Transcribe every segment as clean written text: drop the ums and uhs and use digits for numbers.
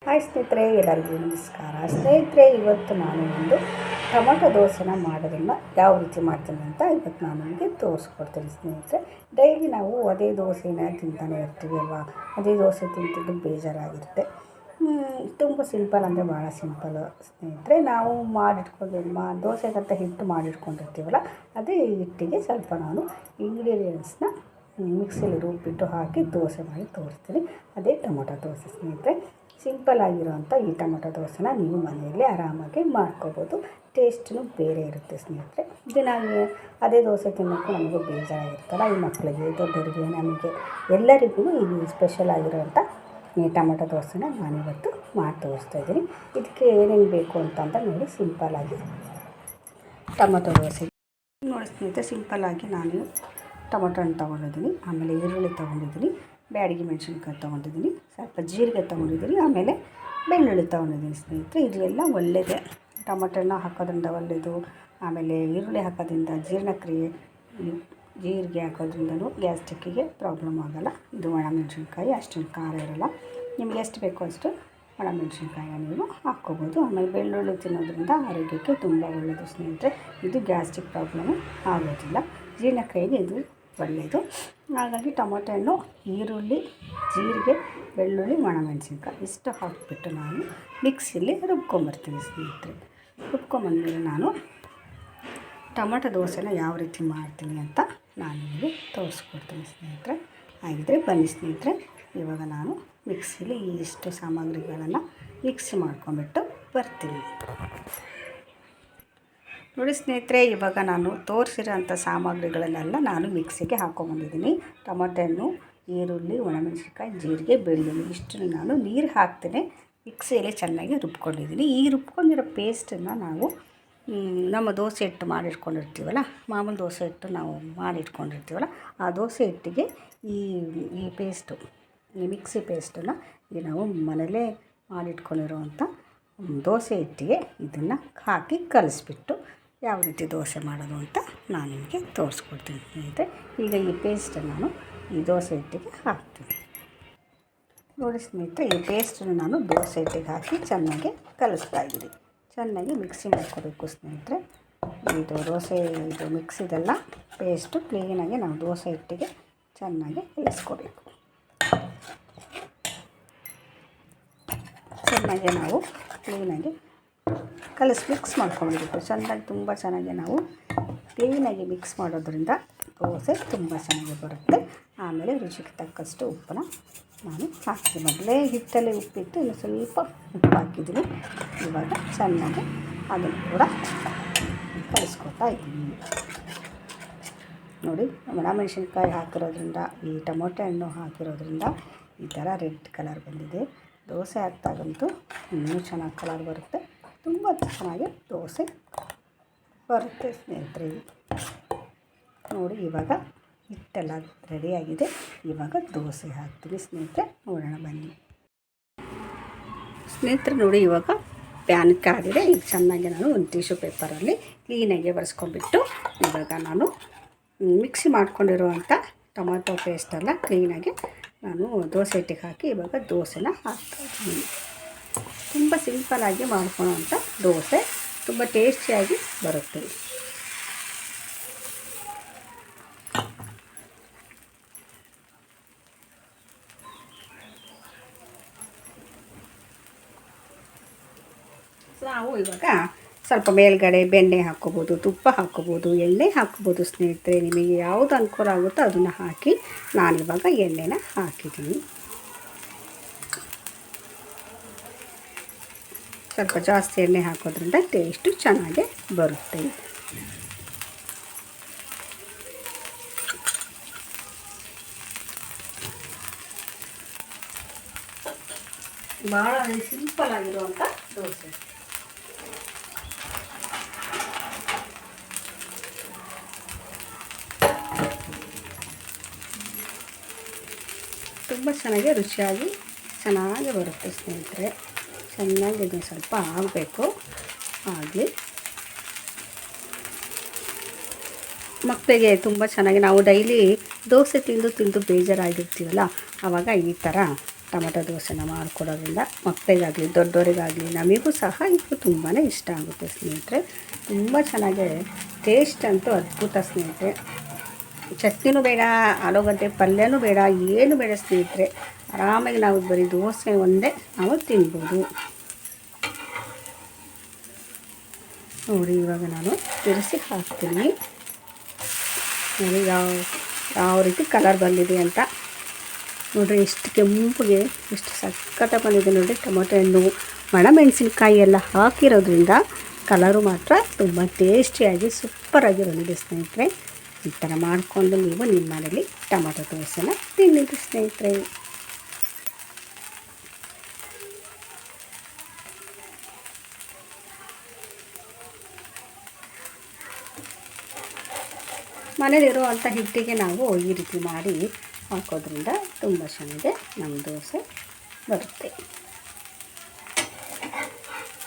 Hi ಸ್ನೇಹಿತರೆ, ಎಲ್ಲರಿಗೂ ನಮಸ್ಕಾರ. ಸ್ನೇಹಿತರೆ, ಇವತ್ತು ನಾನು ಒಂದು ಟೊಮೊಟೊ ದೋಸೆನ ಮಾಡೋದನ್ನು ಯಾವ ರೀತಿ ಮಾಡ್ತೀನಿ ಅಂತ ಇವತ್ತು ನಾನು ನಿಮಗೆ ತೋರಿಸ್ಕೊಡ್ತೀನಿ. ಸ್ನೇಹಿತರೆ, ಡೈಲಿ ನಾವು ಅದೇ ದೋಸೆನ ತಿಂತಾನೆ ಇರ್ತೀವಿ ಅಲ್ವಾ? ಅದೇ ದೋಸೆ ತಿಂತಿದ್ದು ಬೇಜಾರಾಗಿರುತ್ತೆ. ತುಂಬ ಸಿಂಪಲ್ ಅಂದರೆ ಭಾಳ ಸಿಂಪಲ್ಲು ಸ್ನೇಹಿತರೆ. ನಾವು ದೋಸೆಗಂತ ಹಿಟ್ಟು ಮಾಡಿಟ್ಕೊಂಡಿರ್ತೀವಲ್ಲ, ಅದೇ ಹಿಟ್ಟಿಗೆ ಸ್ವಲ್ಪ ನಾನು ಇಂಗ್ರೀಡಿಯೆಂಟ್ಸ್ನ ಮಿಕ್ಸಿಲಿ ರುಬ್ಬಿಟ್ಟು ಹಾಕಿ ದೋಸೆ ಮಾಡಿ ತೋರಿಸ್ತೀನಿ. ಅದೇ ಟೊಮೊಟೊ ದೋಸೆ ಸ್ನೇಹಿತರೆ. ಸಿಂಪಲ್ ಆಗಿರೋವಂಥ ಈ ಟೊಮೊಟೊ ದೋಸೆನ ನೀವು ಮನೆಯಲ್ಲಿ ಆರಾಮಾಗಿ ಮಾಡ್ಕೋಬೋದು. ಟೇಸ್ಟೂ ಬೇರೆ ಇರುತ್ತೆ ಸ್ನೇಹಿತರೆ. ದಿನ ಅದೇ ದೋಸೆ ತಿನ್ನೋಕ್ಕೂ ನಮಗೂ ಬೇಜಾರಾಗಿರ್ತಲ್ಲ, ಈ ಮಕ್ಕಳಿಗೆ, ದೊಡ್ಡವರಿಗೆ, ನಮಗೆ ಎಲ್ಲರಿಗೂ ಈ ಸ್ಪೆಷಲ್ ಆಗಿರೋವಂಥ ಈ ಟೊಮೊಟೊ ದೋಸೆನ ನಾನಿವತ್ತು ಮಾಡಿ ತೋರಿಸ್ತಾಯಿದ್ದೀನಿ. ಇದಕ್ಕೆ ಏನೇನು ಬೇಕು ಅಂತ ನೋಡಿ ಸಿಂಪಲ್ಲಾಗಿ ಟೊಮೊಟೊ ದೋಸೆ ನೋಡಿ ಸ್ನೇಹಿತರೆ. ಸಿಂಪಲ್ಲಾಗಿ ನಾನು ಟೊಮೊಟೊ ಹಣ್ಣು ತೊಗೊಂಡಿದ್ದೀನಿ, ಆಮೇಲೆ ಈರುಳ್ಳಿ ತೊಗೊಂಡಿದ್ದೀನಿ, ಬ್ಯಾಡಗಿ ಮೆಣಸಿನ್ಕಾಯಿ ತೊಗೊಂಡಿದ್ದೀನಿ, ಸ್ವಲ್ಪ ಜೀರಿಗೆ ತೊಗೊಂಡಿದ್ದೀನಿ, ಆಮೇಲೆ ಬೆಳ್ಳುಳ್ಳಿ ತೊಗೊಂಡಿದ್ದೀನಿ ಸ್ನೇಹಿತರೆ. ಇದೆಲ್ಲ ಒಳ್ಳೆಯದೇ, ಟೊಮೊಟೊ ಹಣ್ಣು ಹಾಕೋದ್ರಿಂದ ಒಳ್ಳೆಯದು. ಆಮೇಲೆ ಈರುಳ್ಳಿ ಹಾಕೋದ್ರಿಂದ ಜೀರ್ಣಕ್ರಿಯೆ, ಜೀರಿಗೆ ಹಾಕೋದ್ರಿಂದನೂ ಗ್ಯಾಸ್ಟ್ರಿಕ್ಕಿಗೆ ಪ್ರಾಬ್ಲಮ್ ಆಗೋಲ್ಲ. ಇದು ಒಣಮೆಣಸಿನ್ಕಾಯಿ, ಅಷ್ಟೊಂದು ಖಾರ ಇರೋಲ್ಲ. ನಿಮ್ಗೆ ಎಷ್ಟು ಬೇಕೋ ಅಷ್ಟು ಒಣಮೆಣಸಿನ್ಕಾಯಿನ ನೀವು ಹಾಕ್ಕೋಬೋದು. ಆಮೇಲೆ ಬೆಳ್ಳುಳ್ಳಿ ತಿನ್ನೋದ್ರಿಂದ ಆರೋಗ್ಯಕ್ಕೆ ತುಂಬ ಒಳ್ಳೆಯದು ಸ್ನೇಹಿತರೆ. ಇದು ಗ್ಯಾಸ್ಟ್ರಿಕ್ ಪ್ರಾಬ್ಲಮ್ಮು ಆಗೋದಿಲ್ಲ, ಜೀರ್ಣಕ್ರಿಯೆಗೆ ಇದು ಒಳ್ಳೆಯದು. ಹಾಗಾಗಿ ಟೊಮೊಟೊ ಹಣ್ಣು, ಈರುಳ್ಳಿ, ಜೀರಿಗೆ, ಬೆಳ್ಳುಳ್ಳಿ, ಒಣಮೆಣಸಿನ್ಕಾಯಿ ಇಷ್ಟು ಹಾಕಿಬಿಟ್ಟು ನಾನು ಮಿಕ್ಸಿಲಿ ರುಬ್ಕೊಂಬರ್ತೀನಿ ಸ್ನೇಹಿತರೆ. ರುಬ್ಕೊಂಬಂದಮೇಲೆ ನಾನು ಟೊಮೊಟೊ ದೋಸೆನ ಯಾವ ರೀತಿ ಮಾಡ್ತೀನಿ ಅಂತ ನಾನು ನಿಮಗೆ ತೋರಿಸ್ಕೊಡ್ತೀನಿ ಸ್ನೇಹಿತರೆ. ಹಾಗಿದ್ರೆ ಬನ್ನಿ ಸ್ನೇಹಿತರೆ, ಇವಾಗ ನಾನು ಮಿಕ್ಸಿಲಿ ಇಷ್ಟು ಸಾಮಗ್ರಿಗಳನ್ನು ಮಿಕ್ಸಿ ಮಾಡ್ಕೊಂಬಿಟ್ಟು ಬರ್ತೀನಿ. ನೋಡಿ ಸ್ನೇಹಿತರೆ, ಇವಾಗ ನಾನು ತೋರಿಸಿರೋಂಥ ಸಾಮಗ್ರಿಗಳನ್ನೆಲ್ಲ ನಾನು ಮಿಕ್ಸಿಗೆ ಹಾಕ್ಕೊಂಬಂದಿದ್ದೀನಿ. ಟೊಮೊಟೊ ಹಣ್ಣು, ಈರುಳ್ಳಿ, ಒಣಮೆಣಸಿನ್ಕಾಯಿ, ಜೀರಿಗೆ, ಬೆಳ್ಳುಳ್ಳಿ ಇಷ್ಟನ್ನು ನಾನು ನೀರು ಹಾಕ್ತೇನೆ ಮಿಕ್ಸಿಯಲ್ಲಿ ಚೆನ್ನಾಗಿ ರುಬ್ಕೊಂಡಿದ್ದೀನಿ. ಈ ರುಬ್ಕೊಂಡಿರೋ ಪೇಸ್ಟನ್ನು ನಾವು ನಮ್ಮ ದೋಸೆ ಹಿಟ್ಟು ಮಾಡಿಟ್ಕೊಂಡಿರ್ತೀವಲ್ಲ, ಮಾಮೂಲು ದೋಸೆ ಹಿಟ್ಟು ನಾವು ಮಾಡಿಟ್ಕೊಂಡಿರ್ತೀವಲ್ಲ, ಆ ದೋಸೆ ಹಿಟ್ಟಿಗೆ ಈ ಪೇಸ್ಟು, ಈ ಮಿಕ್ಸಿ ಪೇಸ್ಟನ್ನು ನಾವು ಮನೇಲೇ ಮಾಡಿಟ್ಕೊಂಡಿರೋವಂಥ ದೋಸೆ ಹಿಟ್ಟಿಗೆ ಇದನ್ನು ಹಾಕಿ ಕಲಿಸ್ಬಿಟ್ಟು ಯಾವ ರೀತಿ ದೋಸೆ ಮಾಡೋದು ಅಂತ ನಾನು ನಿಮಗೆ ತೋರಿಸ್ಕೊಡ್ತೀನಿ ಸ್ನೇಹಿತರೆ. ಈಗ ಈ ಪೇಸ್ಟನ್ನು ನಾನು ಈ ದೋಸೆ ಹಿಟ್ಟಿಗೆ ಹಾಕ್ತೀನಿ. ನೋಡಿ ಸ್ನೇಹಿತರೆ, ಈ ಪೇಸ್ಟನ್ನು ನಾನು ದೋಸೆ ಹಿಟ್ಟಿಗೆ ಹಾಕಿ ಚೆನ್ನಾಗಿ ಕಲಿಸ್ತಾಯಿದ್ದೀನಿ. ಚೆನ್ನಾಗಿ ಮಿಕ್ಸಿ ಮಾಡ್ಕೋಬೇಕು ಸ್ನೇಹಿತರೆ. ಇದು ಮಿಕ್ಸಿದೆಲ್ಲ ಪೇಸ್ಟು ಕ್ಲೀನಾಗಿ ನಾವು ದೋಸೆ ಹಿಟ್ಟಿಗೆ ಚೆನ್ನಾಗಿ ಕಲಿಸ್ಕೋಬೇಕು. ಚೆನ್ನಾಗಿ ನಾವು ಕ್ಲೀನಾಗಿ ಮಿಕ್ಸ್ ಮಾಡ್ಕೊಂಡ್ಬಿಟ್ಟು ತುಂಬ ಚೆನ್ನಾಗಿ ನಾವು ಕ್ಲೀನಾಗಿ ಮಿಕ್ಸ್ ಮಾಡೋದ್ರಿಂದ ದೋಸೆ ತುಂಬ ಚೆನ್ನಾಗಿ ಬರುತ್ತೆ. ಆಮೇಲೆ ರುಚಿಗೆ ತಕ್ಕಷ್ಟು ಉಪ್ಪನ್ನು ನಾನು ಹಾಕ್ತೀನಿ. ಮೊದಲೇ ಹಿಟ್ಟಲ್ಲಿ ಉಪ್ಪಿಟ್ಟು ಇನ್ನು ಸ್ವಲ್ಪ ಉಪ್ಪು ಹಾಕಿದ್ದೀನಿ. ಇವಾಗ ಚೆನ್ನಾಗಿ ಅದನ್ನು ಕೂಡ ಕಲಿಸ್ಕೊತಾ ಇದ್ದೀನಿ. ನೋಡಿ, ಒಣಮೆಣಸಿನ್ಕಾಯಿ ಹಾಕಿರೋದ್ರಿಂದ, ಈ ಟೊಮೊಟೊ ಹಣ್ಣು ಹಾಕಿರೋದ್ರಿಂದ ಈ ಥರ ರೆಡ್ ಕಲರ್ ಬಂದಿದೆ. ದೋಸೆ ಹಾಕ್ದಾಗಂತೂ ಇನ್ನೂ ಚೆನ್ನಾಗಿ ಕಲರ್ ಬರುತ್ತೆ, ತುಂಬ ಚೆನ್ನಾಗಿ ದೋಸೆ ಬರುತ್ತೆ ಸ್ನೇಹಿತರೆ. ನೋಡಿ, ಇವಾಗ ಹಿಟ್ಟೆಲ್ಲ ರೆಡಿಯಾಗಿದೆ. ಇವಾಗ ದೋಸೆ ಹಾಕ್ತೀನಿ ಸ್ನೇಹಿತರೆ, ನೋಡೋಣ ಬನ್ನಿ ಸ್ನೇಹಿತರೆ. ನೋಡಿ, ಇವಾಗ ಪ್ಯಾನ್ ಕಾದಿದೆ. ಈಗ ಚೆನ್ನಾಗಿ ನಾನು ಒಂದು ಟಿಶ್ಯೂ ಪೇಪರಲ್ಲಿ ಕ್ಲೀನಾಗಿ ಒರೆಸ್ಕೊಂಡ್ಬಿಟ್ಟು ಇವಾಗ ನಾನು ಮಿಕ್ಸಿ ಮಾಡ್ಕೊಂಡಿರುವಂಥ ಟೊಮೊಟೊ ಪೇಸ್ಟೆಲ್ಲ ಕ್ಲೀನಾಗಿ ನಾನು ದೋಸೆ ಹಿಟ್ಟಿಗೆ ಹಾಕಿ ಇವಾಗ ದೋಸೆನ ಹಾಕ್ತಾಯಿದ್ದೀನಿ. ತುಂಬ ಸಿಂಪಲ್ಲಾಗಿ ಮಾಡ್ಕೊಳ್ಳೋವಂಥ ದೋಸೆ, ತುಂಬ ಟೇಸ್ಟಿಯಾಗಿ ಬರುತ್ತೆ. ನಾವು ಇವಾಗ ಸ್ವಲ್ಪ ಮೇಲ್ಗಡೆ ಬೆಣ್ಣೆ ಹಾಕ್ಕೋಬೋದು, ತುಪ್ಪ ಹಾಕ್ಕೋಬೋದು, ಎಣ್ಣೆ ಹಾಕ್ಕೋಬೋದು ಸ್ನೇಹಿತರೆ. ನಿಮಗೆ ಯಾವುದು ಅನುಕೂಲ ಆಗುತ್ತೋ ಅದನ್ನು ಹಾಕಿ. ನಾನಿವಾಗ ಎಣ್ಣೆನ ಹಾಕಿದ್ದೀನಿ. ಸ್ವಲ್ಪ ಜಾಸ್ತಿ ಎಣ್ಣೆ ಹಾಕೋದ್ರಿಂದ ಟೇಸ್ಟು ಚೆನ್ನಾಗೇ ಬರುತ್ತೆ. ಭಾಳ ಸಿಂಪಲ್ ಆಗಿರುವಂಥ ದೋಸೆ. ತುಂಬ ಚೆನ್ನಾಗಿ ರುಚಿಯಾಗಿ ಚೆನ್ನಾಗಿ ಬರುತ್ತೆ ಸ್ನೇಹಿತರೆ. ಚೆನ್ನಾಗಿ ಇದು ಸ್ವಲ್ಪ ಆಗಬೇಕು. ಆಗಲಿ, ಮಕ್ಕಳಿಗೆ ತುಂಬ ಚೆನ್ನಾಗಿ, ನಾವು ಡೈಲಿ ದೋಸೆ ತಿಂದು ಬೇಜಾರಾಗಿರ್ತೀವಲ್ಲ, ಆವಾಗ ಈ ಥರ ಟೊಮೆಟೊ ದೋಸೆನ ಮಾಡಿಕೊಡೋದ್ರಿಂದ ಮಕ್ಕಳಿಗಾಗಲಿ ದೊಡ್ಡವರಿಗಾಗಲಿ ನಮಗೂ ಸಹ ಇದು ತುಂಬಾ ಇಷ್ಟ ಆಗುತ್ತೆ ಸ್ನೇಹಿತರೆ. ತುಂಬ ಚೆನ್ನಾಗಿ ಟೇಸ್ಟ್ ಅಂತೂ ಅದ್ಭುತ ಸ್ನೇಹಿತರೆ. ಚಟ್ನಿನೂ ಬೇಡ, ಆಲೂಗಡ್ಡೆ ಪಲ್ಯನೂ ಬೇಡ, ಏನು ಬೇಡ ಸ್ನೇಹಿತರೆ. ಆರಾಮಾಗಿ ನಾವು ಬರೀ ದೋಸೆ ಒಂದೇ ನಾವು ತಿನ್ಬೋದು ನೋಡಿ. ಇವಾಗ ನಾನು ತಿರ್ಸಿ ಹಾಕ್ತೀನಿ ನೋಡಿ ಯಾವ ರೀತಿ ಕಲರ್ ಬಂದಿದೆ ಅಂತ. ನೋಡಿರಿ ಎಷ್ಟು ಕೆಂಪಿಗೆ ಎಷ್ಟು ಸಖತ್ತಾಗಿ ಬಂದಿದೆ ನೋಡಿ. ಟೊಮೊಟೊ ಹಣ್ಣು ಒಣಮೆಣಸಿನ್ಕಾಯಿ ಎಲ್ಲ ಹಾಕಿರೋದ್ರಿಂದ ಕಲರು ಮಾತ್ರ ತುಂಬ ಟೇಸ್ಟಿಯಾಗಿ ಸೂಪರಾಗಿ ಬಂದಿದೆ ಸ್ನೇಹಿತರೆ. ಈ ಥರ ಮಾಡಿಕೊಂಡು ನೀವು ನಿಮ್ಮ ಮನೇಲಿ ಟೊಮೊಟೊ ದೋಸೆನ ತಿನ್ನಿರಿ ಸ್ನೇಹಿತರೆ. ಮನೇಲಿರುವಂಥ ಹಿಟ್ಟಿಗೆ ನಾವು ಈ ರೀತಿ ಮಾಡಿ ಹಾಕೋದ್ರಿಂದ ತುಂಬ ಚೆನ್ನಾಗಿ ನಮ್ಮ ದೋಸೆ ಬರುತ್ತೆ.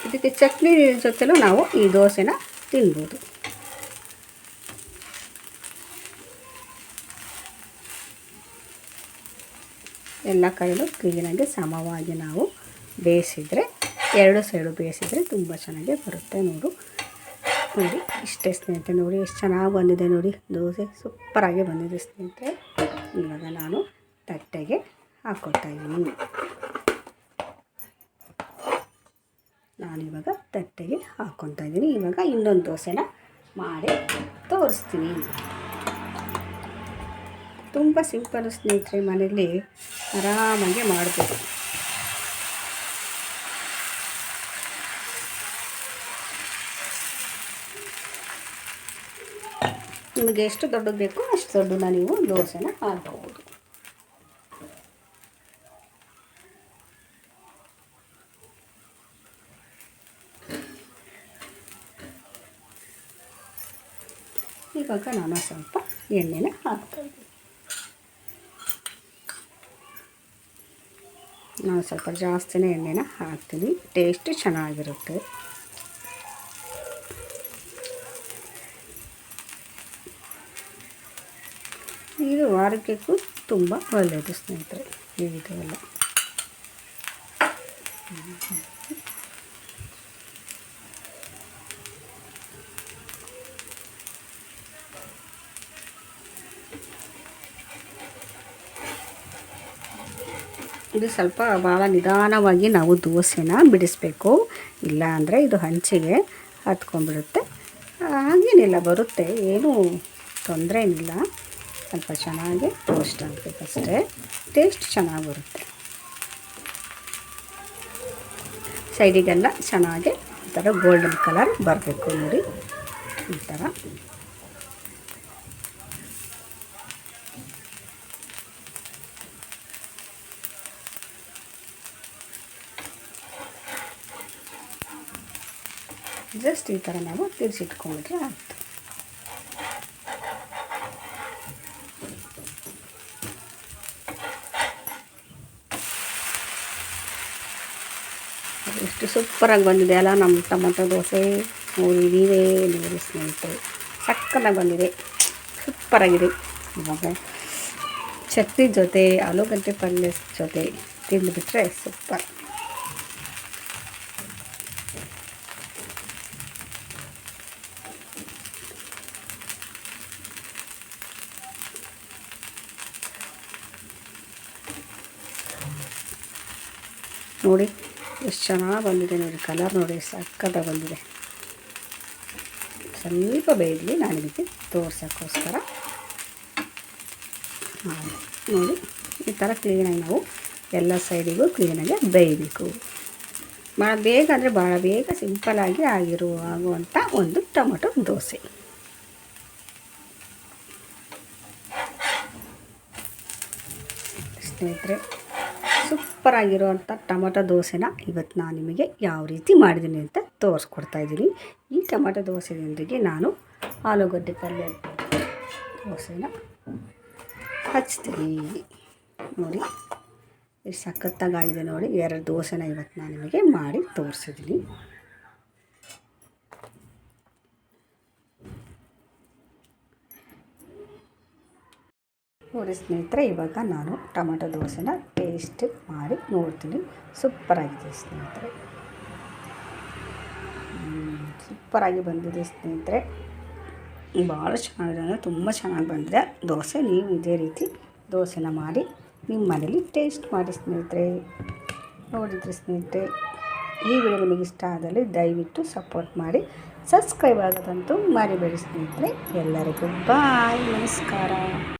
ಇದಕ್ಕೆ ಚಟ್ನಿ ಜೊತೆಲೂ ನಾವು ಈ ದೋಸೆನ ತಿನ್ಬೋದು. ಎಲ್ಲ ಕಡೆಯೂ ಕ್ಲೀನಾಗಿ ಸಮವಾಗಿ ನಾವು ಬೇಯಿಸಿದರೆ, ಎರಡು ಸೈಡು ಬೇಯಿಸಿದರೆ ತುಂಬ ಚೆನ್ನಾಗಿ ಬರುತ್ತೆ ನೋಡಿ. ಇಷ್ಟೇ ಸ್ನೇಹಿತರೆ. ನೋಡಿ ಎಷ್ಟು ಚೆನ್ನಾಗಿ ಬಂದಿದೆ ನೋಡಿ, ದೋಸೆ ಸೂಪರಾಗಿ ಬಂದಿದೆ ಸ್ನೇಹಿತರೆ. ಇವಾಗ ನಾನು ತಟ್ಟೆಗೆ ಹಾಕ್ಕೊಳ್ತಾಯಿದ್ದೀನಿ. ನಾನಿವಾಗ ತಟ್ಟೆಗೆ ಹಾಕ್ಕೊತಾ ಇದ್ದೀನಿ. ಇವಾಗ ಇನ್ನೊಂದು ದೋಸೆನ ಮಾಡಿ ತೋರಿಸ್ತೀನಿ. ತುಂಬ ಸಿಂಪಲ್ ಸ್ನೇಹಿತರೆ, ಮನೆಯಲ್ಲಿ ಆರಾಮಾಗಿ ಮಾಡ್ಬೋದು. ನಿಮಗೆ ಎಷ್ಟು ದೊಡ್ಡದು ಬೇಕೋ ಅಷ್ಟು ದೊಡ್ಡನ ನೀವು ದೋಸೆನ ಹಾಕ್ಬೋದು. ಇವಾಗ ನಾನು ಸ್ವಲ್ಪ ಎಣ್ಣೆನ ಹಾಕ್ತಾಯಿದ್ದೀನಿ. ನಾನು ಸ್ವಲ್ಪ ಜಾಸ್ತಿನೇ ಎಣ್ಣೆನ ಹಾಕ್ತೀನಿ, ಟೇಸ್ಟ್ ಚೆನ್ನಾಗಿರುತ್ತೆ. ಇದು ಆರೋಗ್ಯಕ್ಕೂ ತುಂಬ ಒಳ್ಳೆಯದು ಸ್ನೇಹಿತರೆ. ಇದೆಲ್ಲ ಇದು ಸ್ವಲ್ಪ ಭಾಳ ನಿಧಾನವಾಗಿ ನಾವು ದೋಸೆನ ಬಿಡಿಸ್ಬೇಕು, ಇಲ್ಲ ಅಂದರೆ ಇದು ಹಂಚಿಗೆ ಹತ್ಕೊಂಡ್ಬಿಡುತ್ತೆ. ಹಾಗೇನಿಲ್ಲ, ಬರುತ್ತೆ, ಏನೂ ತೊಂದರೆ ಏನಿಲ್ಲ. ಸ್ವಲ್ಪ ಚೆನ್ನಾಗಿ ರೋಸ್ಟ್ ಆಗಬೇಕಷ್ಟೇ, ಟೇಸ್ಟ್ ಚೆನ್ನಾಗಿ ಬರುತ್ತೆ. ಸೈಡಿಗೆಲ್ಲ ಚೆನ್ನಾಗಿ ಈ ಥರ ಗೋಲ್ಡನ್ ಕಲರ್ ಬರಬೇಕು ನೋಡಿ. ಈ ಥರ ಜಸ್ಟ್ ಈ ಥರ ನಾವು ತಿರ್ಸಿಟ್ಕೊಂಡ್ರೆ ಆಯಿತು. ಎಷ್ಟು ಸೂಪರಾಗಿ ಬಂದಿದೆ ಅಲ್ಲ ನಮ್ಮ ಟೊಮೊಟೊ ದೋಸೆ. ನೀವೇ ಸ್ನೇಹಿತರೆ, ಸಕ್ಕತ್ತಾಗಿ ಬಂದಿದೆ, ಸೂಪರಾಗಿದೆ. ಇವಾಗ ಚಟ್ನಿ ಜೊತೆ ಆಲೂಗಡ್ಡೆ ಪಲ್ಯ ಜೊತೆ ತಿಂದುಬಿಟ್ರೆ ಸೂಪರ್. ನೋಡಿ ಎಷ್ಟು ಚೆನ್ನಾಗಿ ಬಂದಿದೆ ನೋಡಿ, ಕಲರ್ ನೋಡಿ ಸಕ್ಕತ್ತಾಗಿ ಬಂದಿದೆ. ಸ್ವಲ್ಪ ಬೇಯಲಿ, ನಾನು ಇದಕ್ಕೆ ತೋರ್ಸೋಕ್ಕೋಸ್ಕರ ನೋಡಿ ಈ ಥರ ಕ್ಲೀನಾಗಿ ನಾವು ಎಲ್ಲ ಸೈಡಿಗೂ ಕ್ಲೀನಾಗಿ ಬೇಯಬೇಕು. ಭಾಳ ಬೇಗ ಅಂದರೆ ಭಾಳ ಬೇಗ ಸಿಂಪಲಾಗಿ ಆಗುವಂಥ ಒಂದು ಟೊಮೊಟೊ ದೋಸೆ. ಸ್ನೇಹಿತರೆ, ಸೂಪರಾಗಿರುವಂಥ ಟೊಮೊಟೊ ದೋಸೆನ ಇವತ್ತು ನಾನು ನಿಮಗೆ ಯಾವ ರೀತಿ ಮಾಡಿದ್ದೀನಿ ಅಂತ ತೋರಿಸ್ಕೊಡ್ತಾಯಿದ್ದೀನಿ. ಈ ಟೊಮೊಟೊ ದೋಸೆಯೊಂದಿಗೆ ನಾನು ಆಲೂಗಡ್ಡೆ ಪಲ್ಯ ದೋಸೆನ ಹಚ್ತೀನಿ ನೋಡಿ. ಎಷ್ಟು ಸಖತ್ತಾಗಿದೆ ನೋಡಿ. 2 ದೋಸೆನ ಇವತ್ತು ನಾನು ನಿಮಗೆ ಮಾಡಿ ತೋರಿಸಿದ್ದೀನಿ. ನೋಡಿ ಸ್ನೇಹಿತರೆ, ಇವಾಗ ನಾನು ಟೊಮೆಟೊ ದೋಸೆನ ಟೇಸ್ಟ್ ಮಾಡಿ ನೋಡ್ತೀನಿ. ಸೂಪರಾಗಿದೆ ಸ್ನೇಹಿತರೆ, ಸೂಪರಾಗಿ ಬಂದಿದೆ ಸ್ನೇಹಿತರೆ. ಭಾಳ ಚೆನ್ನಾಗಿದೆ, ಅಂದರೆ ತುಂಬ ಚೆನ್ನಾಗಿ ಬಂದಿದೆ ದೋಸೆ. ನೀವು ಇದೇ ರೀತಿ ದೋಸೆನ ಮಾಡಿ ನಿಮ್ಮ ಮನೇಲಿ ಟೇಸ್ಟ್ ಮಾಡಿ ಸ್ನೇಹಿತರೆ. ನೋಡಿದರೆ ಸ್ನೇಹಿತರೆ, ಈ ವಿಡಿಯೋ ನಿಮಗೆ ಇಷ್ಟ ಆದಲ್ಲಿ ದಯವಿಟ್ಟು ಸಪೋರ್ಟ್ ಮಾಡಿ, ಸಬ್ಸ್ಕ್ರೈಬ್ ಆಗೋದಂತೂ ಮರಿಬೇಡಿ ಸ್ನೇಹಿತರೆ. ಎಲ್ಲರಿಗೂ ಬಾಯ್, ನಮಸ್ಕಾರ.